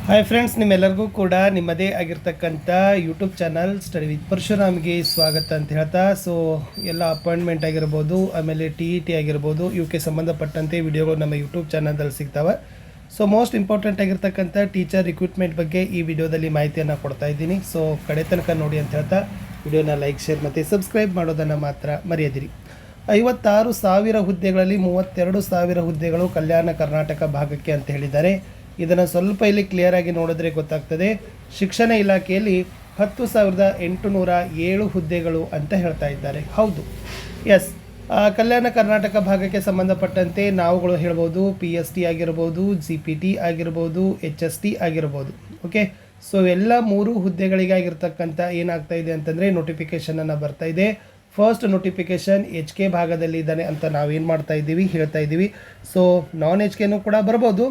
Hi friends, ನಿಮ್ಮೆಲ್ಲರಿಗೂ ಕೂಡ ನಿಮ್ಮದೇ ಆಗಿರ್ತಕ್ಕಂಥ ಯೂಟ್ಯೂಬ್ ಚಾನಲ್ ಸ್ಟಡಿ ವಿತ್ ಪರಶುರಾಮ್ಗೆ ಸ್ವಾಗತ ಅಂತ ಹೇಳ್ತಾ, ಸೊ ಎಲ್ಲ ಅಪಾಯಿಂಟ್ಮೆಂಟ್ ಆಗಿರ್ಬೋದು, ಆಮೇಲೆ TET ಆಗಿರ್ಬೋದು, ಇವಕ್ಕೆ ಸಂಬಂಧಪಟ್ಟಂತೆ ವಿಡಿಯೋಗಳು ನಮ್ಮ ಯೂಟ್ಯೂಬ್ ಚಾನಲ್ದಲ್ಲಿ ಸಿಗ್ತವೆ. ಸೊ ಮೋಸ್ಟ್ ಇಂಪಾರ್ಟೆಂಟ್ ಆಗಿರ್ತಕ್ಕಂಥ ಟೀಚರ್ ರಿಕ್ರೂಟ್ಮೆಂಟ್ ಬಗ್ಗೆ ಈ ವಿಡಿಯೋದಲ್ಲಿ ಮಾಹಿತಿಯನ್ನು ಕೊಡ್ತಾ ಇದ್ದೀನಿ. ಸೊ ಕಡೆ ತನಕ ನೋಡಿ ಅಂತ ಹೇಳ್ತಾ ವಿಡಿಯೋನ ಲೈಕ್, ಶೇರ್ ಮತ್ತು ಸಬ್ಸ್ಕ್ರೈಬ್ ಮಾಡೋದನ್ನು ಮಾತ್ರ ಮರೆಯದಿರಿ. 56,000 ಹುದ್ದೆಗಳಲ್ಲಿ 32,000 ಹುದ್ದೆಗಳು ಕಲ್ಯಾಣ ಕರ್ನಾಟಕ ಭಾಗಕ್ಕೆ ಅಂತ ಹೇಳಿದ್ದಾರೆ. ಇದನ್ನು ಸ್ವಲ್ಪ ಇಲ್ಲಿ ಕ್ಲಿಯರ್ ಆಗಿ ನೋಡಿದ್ರೆ ಗೊತ್ತಾಗ್ತದೆ. ಶಿಕ್ಷಣ ಇಲಾಖೆಯಲ್ಲಿ 10,807 ಹುದ್ದೆಗಳು ಅಂತ ಹೇಳ್ತಾ ಇದ್ದಾರೆ. ಹೌದು, ಎಸ್, ಕಲ್ಯಾಣ ಕರ್ನಾಟಕ ಭಾಗಕ್ಕೆ ಸಂಬಂಧಪಟ್ಟಂತೆ ನಾವುಗಳು ಹೇಳ್ಬೋದು PST ಆಗಿರ್ಬೋದು, GPT ಆಗಿರ್ಬೋದು, HST ಆಗಿರ್ಬೋದು. ಓಕೆ, ಸೊ ಎಲ್ಲ 3 ಹುದ್ದೆಗಳಿಗಾಗಿರ್ತಕ್ಕಂಥ ಏನಾಗ್ತಾ ಇದೆ ಅಂತಂದರೆ ನೋಟಿಫಿಕೇಷನನ್ನು ಬರ್ತಾ ಇದೆ. ಫಸ್ಟ್ ನೋಟಿಫಿಕೇಷನ್ HK ಭಾಗದಲ್ಲಿ ಇದ್ದಾನೆ ಅಂತ ನಾವೇನು ಮಾಡ್ತಾ ಇದ್ದೀವಿ, ಹೇಳ್ತಾ ಇದ್ದೀವಿ. ಸೊ ನಾನ್ HKನೂ ಕೂಡ ಬರ್ಬೋದು,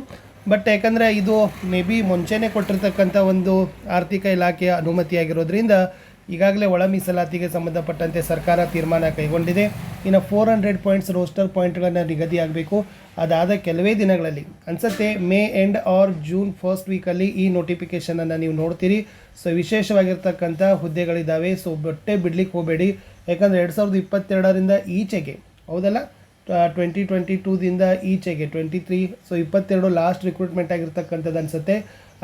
ಬಟ್ ಯಾಕಂದರೆ ಇದು ಮೇ ಬಿ ಮುಂಚೆನೇ ಕೊಟ್ಟಿರ್ತಕ್ಕಂಥ ಒಂದು ಆರ್ಥಿಕ ಇಲಾಖೆಯ ಅನುಮತಿಯಾಗಿರೋದ್ರಿಂದ ಈಗಾಗಲೇ ಒಳ ಮೀಸಲಾತಿಗೆ ಸಂಬಂಧಪಟ್ಟಂತೆ ಸರ್ಕಾರ ತೀರ್ಮಾನ ಕೈಗೊಂಡಿದೆ. ಇನ್ನು 400 ಪಾಯಿಂಟ್ಸ್ ರೋಸ್ಟರ್ ಪಾಯಿಂಟ್ಗಳನ್ನು ನಿಗದಿಯಾಗಬೇಕು. ಅದಾದ ಕೆಲವೇ ದಿನಗಳಲ್ಲಿ ಅನಿಸುತ್ತೆ May end or June first ವೀಕಲ್ಲಿ ಈ ನೋಟಿಫಿಕೇಷನನ್ನು ನೀವು ನೋಡ್ತೀರಿ. ಸೊ ವಿಶೇಷವಾಗಿರ್ತಕ್ಕಂಥ ಹುದ್ದೆಗಳಿದ್ದಾವೆ. ಸೊ ಬಟ್ಟೆ ಬಿಡ್ಲಿಕ್ಕೆ ಹೋಗಬೇಡಿ, ಯಾಕಂದರೆ 2022ರಿಂದ ಈಚೆಗೆ, ಹೌದಲ್ಲ, 2022ದಿಂದ ಈಚೆಗೆ 23, ಸೊ 22 ಲಾಸ್ಟ್ ರಿಕ್ರೂಟ್ಮೆಂಟ್ ಆಗಿರ್ತಕ್ಕಂಥದ್ದು ಅನಿಸುತ್ತೆ.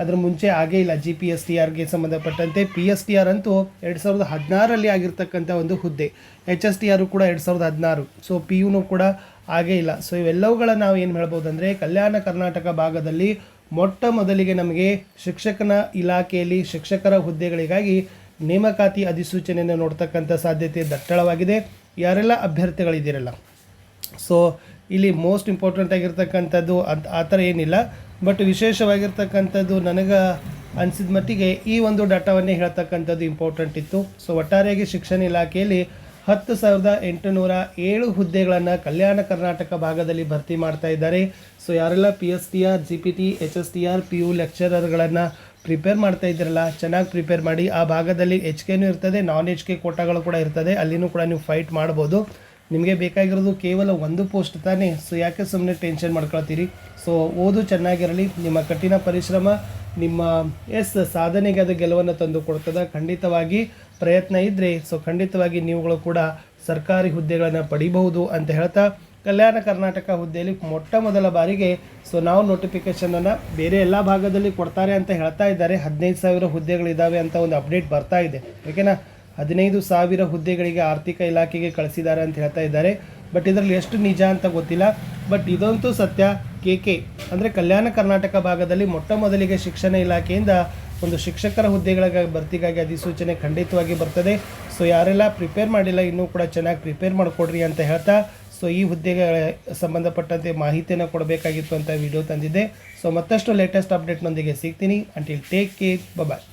ಅದ್ರ ಮುಂಚೆ ಆಗೇ ಇಲ್ಲ. GPSTRಗೆ ಸಂಬಂಧಪಟ್ಟಂತೆ PSTR ಅಂತೂ 2016ರಲ್ಲಿ ಆಗಿರ್ತಕ್ಕಂಥ ಒಂದು ಹುದ್ದೆ, HSTR ಕೂಡ 2016, ಸೊ PUನೂ ಕೂಡ ಆಗೇ ಇಲ್ಲ. ಸೊ ಇವೆಲ್ಲವುಗಳ ನಾವು ಏನು ಹೇಳ್ಬೋದು ಅಂದರೆ, ಕಲ್ಯಾಣ ಕರ್ನಾಟಕ ಭಾಗದಲ್ಲಿ ಮೊಟ್ಟ ಮೊದಲಿಗೆ ನಮಗೆ ಶಿಕ್ಷಕನ ಇಲಾಖೆಯಲ್ಲಿ ಶಿಕ್ಷಕರ ಹುದ್ದೆಗಳಿಗಾಗಿ ನೇಮಕಾತಿ ಅಧಿಸೂಚನೆಯನ್ನು ನೋಡ್ತಕ್ಕಂಥ ಸಾಧ್ಯತೆ ದಟ್ಟಳವಾಗಿದೆ. ಯಾರೆಲ್ಲ ಅಭ್ಯರ್ಥಿಗಳಿದ್ದೀರಲ್ಲ, ಸೊ ಇಲ್ಲಿ ಮೋಸ್ಟ್ ಇಂಪಾರ್ಟೆಂಟ್ ಆಗಿರ್ತಕ್ಕಂಥದ್ದು ಆ ಥರ ಏನಿಲ್ಲ, ಬಟ್ ವಿಶೇಷವಾಗಿರ್ತಕ್ಕಂಥದ್ದು ನನಗೆ ಅನಿಸಿದ ಮಟ್ಟಿಗೆ ಈ ಒಂದು ಡಾಟಾವನ್ನೇ ಹೇಳ್ತಕ್ಕಂಥದ್ದು ಇಂಪಾರ್ಟೆಂಟ್ ಇತ್ತು. ಸೊ ಒಟ್ಟಾರೆಯಾಗಿ ಶಿಕ್ಷಣ ಇಲಾಖೆಯಲ್ಲಿ 10,807 ಹುದ್ದೆಗಳನ್ನು ಕಲ್ಯಾಣ ಕರ್ನಾಟಕ ಭಾಗದಲ್ಲಿ ಭರ್ತಿ ಮಾಡ್ತಾ ಇದ್ದಾರೆ. ಸೊ ಯಾರೆಲ್ಲ PSTR, GPT, HSTR, PU ಲೆಕ್ಚರರ್ಗಳನ್ನು ಪ್ರಿಪೇರ್ ಮಾಡ್ತಾ ಇದ್ದೀರಲ್ಲ, ಚೆನ್ನಾಗಿ ಪ್ರಿಪೇರ್ ಮಾಡಿ. ಆ ಭಾಗದಲ್ಲಿ HKನೂ ಇರ್ತದೆ, ನಾನ್ HK ಕೋಟಾಗಳು ಕೂಡ ಇರ್ತದೆ, ಅಲ್ಲಿನೂ ಕೂಡ ನೀವು ಫೈಟ್ ಮಾಡ್ಬೋದು. ನಿಮಗೆ ಬೇಕಾಗಿರೋದು ಕೇವಲ ಒಂದು ಪೋಸ್ಟ್ ತಾನೇ. ಸೊ ಯಾಕೆ ಸುಮ್ಮನೆ ಟೆನ್ಷನ್ ಮಾಡ್ಕೊಳ್ತೀರಿ? ಸೊ ಓದು ಚೆನ್ನಾಗಿರಲಿ. ನಿಮ್ಮ ಕಠಿಣ ಪರಿಶ್ರಮ ನಿಮ್ಮ ಸಾಧನೆಗೆ ಅದು ಗೆಲುವನ್ನು ತಂದು ಕೊಡ್ತದೆ. ಖಂಡಿತವಾಗಿ ಪ್ರಯತ್ನ ಇದ್ದರೆ ಸೊ ಖಂಡಿತವಾಗಿ ನೀವುಗಳು ಕೂಡ ಸರ್ಕಾರಿ ಹುದ್ದೆಗಳನ್ನು ಪಡಿಬಹುದು ಅಂತ ಹೇಳ್ತಾ, ಕಲ್ಯಾಣ ಕರ್ನಾಟಕ ಹುದ್ದೆಯಲ್ಲಿ ಮೊಟ್ಟ ಮೊದಲ ಬಾರಿಗೆ ಸೊ ನಾವು ನೋಟಿಫಿಕೇಷನನ್ನು ಬೇರೆ ಎಲ್ಲ ಭಾಗದಲ್ಲಿ ಕೊಡ್ತಾರೆ ಅಂತ ಹೇಳ್ತಾ ಇದ್ದಾರೆ. 15,000 ಹುದ್ದೆಗಳಿದ್ದಾವೆ ಅಂತ ಒಂದು ಅಪ್ಡೇಟ್ ಬರ್ತಾ ಇದೆ. ಓಕೆನಾ, 15,000 ಹುದ್ದೆಗಳಿಗೆ ಆರ್ಥಿಕ ಇಲಾಖೆಗೆ ಕಳಿಸಿದ್ದಾರೆ ಅಂತ ಹೇಳ್ತಾ ಇದ್ದಾರೆ. ಬಟ್ ಇದರಲ್ಲಿ ಎಷ್ಟು ನಿಜ ಅಂತ ಗೊತ್ತಿಲ್ಲ. ಬಟ್ ಇದಂತೂ ಸತ್ಯ. KK ಅಂದರೆ ಕಲ್ಯಾಣ ಕರ್ನಾಟಕ ಭಾಗದಲ್ಲಿ ಮೊಟ್ಟ ಮೊದಲಿಗೆ ಶಿಕ್ಷಣ ಇಲಾಖೆಯಿಂದ ಒಂದು ಶಿಕ್ಷಕರ ಹುದ್ದೆಗಳ ಭರ್ತಿಗಾಗಿ ಅಧಿಸೂಚನೆ ಖಂಡಿತವಾಗಿ ಬರ್ತದೆ. ಸೊ ಯಾರೆಲ್ಲ ಪ್ರಿಪೇರ್ ಮಾಡಿಲ್ಲ ಇನ್ನೂ ಕೂಡ ಚೆನ್ನಾಗಿ ಪ್ರಿಪೇರ್ ಮಾಡಿಕೊಡ್ರಿ ಅಂತ ಹೇಳ್ತಾ, ಸೊ ಈ ಹುದ್ದೆಗಳ ಸಂಬಂಧಪಟ್ಟಂತೆ ಮಾಹಿತಿಯನ್ನು ಕೊಡಬೇಕಾಗಿತ್ತು ಅಂತ ವಿಡಿಯೋ ತಂದಿದ್ದೆ. ಸೊ ಮತ್ತಷ್ಟು ಲೇಟೆಸ್ಟ್ ಅಪ್ಡೇಟ್ನೊಂದಿಗೆ ಸಿಗ್ತೀನಿ. ಅಂಟಿಲ್ ಟೇಕ್ ಕೇರ್, ಬಾಯ್.